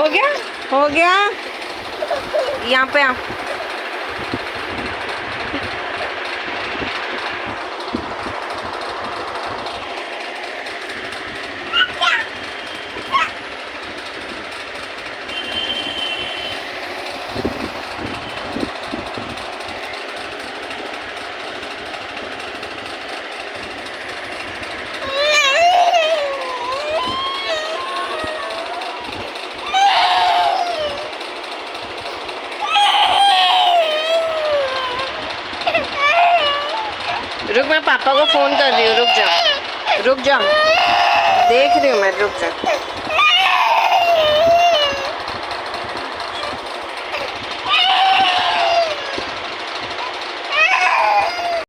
हो गया, हो गया। यहाँ पे आ। रुक, मैं पापा को फोन कर रही हूँ, रुक जा, रुक जा, देख रही हूँ मैं, रुक जा।